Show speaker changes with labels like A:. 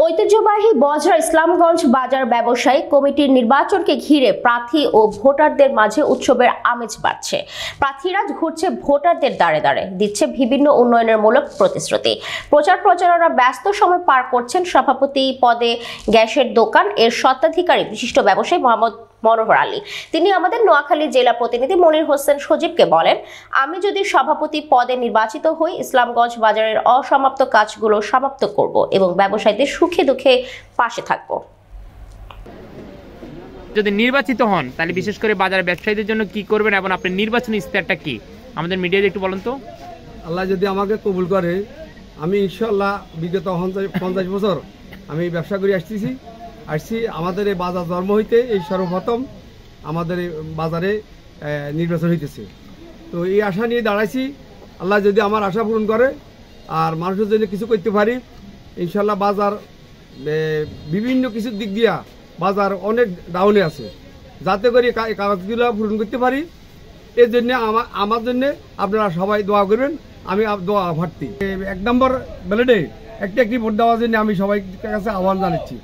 A: ঐতিহ্যবাহী বজরা ইসলামগঞ্জ বাজার ব্যবসায়ী কমিটির নির্বাচনকে ঘিরে প্রার্থী ও ভোটারদের মাঝে উৎসবের আমেজ বাড়ছে। প্রার্থীরা ঘুরছে ভোটারদের দাঁড়ে দাঁড়ে, দিচ্ছে বিভিন্ন উন্নয়নমূলক প্রতিশ্রুতি। প্রচারণা ব্যস্ত সময় পার করছেন সভাপতি পদে গ্যাসের দোকান এর স্বত্বাধিকারী বিশিষ্ট ব্যবসায়ী মোহাম্মদ মনোহর আলী। তিনি আমাদের নোয়াখালী জেলা প্রতিনিধি মনির হোসেন সজীবকে বলেন, আমি যদি সভাপতি পদে নির্বাচিত হই, ইসলামগঞ্জ বাজারের অসমাপ্ত কাজগুলো সমাপ্ত করব এবং ব্যবসায়ীদের সুখে দুঃখে পাশে থাকব।
B: যদি নির্বাচিত হন তাহলে বিশেষ করে বাজারের ব্যবসায়ীদের জন্য কি করবেন এবং আপনার নির্বাচনী ইস্তেহারটা কি আমাদের মিডিয়াতে একটু বলেন তো।
C: আল্লাহ যদি আমাকে কবুল করে, আমি ইনশাআল্লাহ বিগত 50 বছর আমি ব্যবসা করে আসছি। আমাদের এই বাজার জন্ম হইতে এই সর্বপ্রথম আমাদের এই বাজারে নির্বাচন হইতেছে। তো এই আশা নিয়ে দাঁড়াইছি, আল্লাহ যদি আমার আশা পূরণ করে আর মানুষের জন্য কিছু করতে পারি, ইনশাআল্লাহ বাজার বিভিন্ন কিছু দিক দিয়া বাজার অনেক ডাউনে আছে, যাতে করে কাগজগুলো পূরণ করতে পারি। এর জন্য আমার জন্য আপনারা সবাই দোয়া করবেন। আমি দোয়া প্রার্থী 1 নম্বর ব্যালটে একটি ভোট দেওয়ার জন্য আমি সবাই কাছে আহ্বান জানাচ্ছি।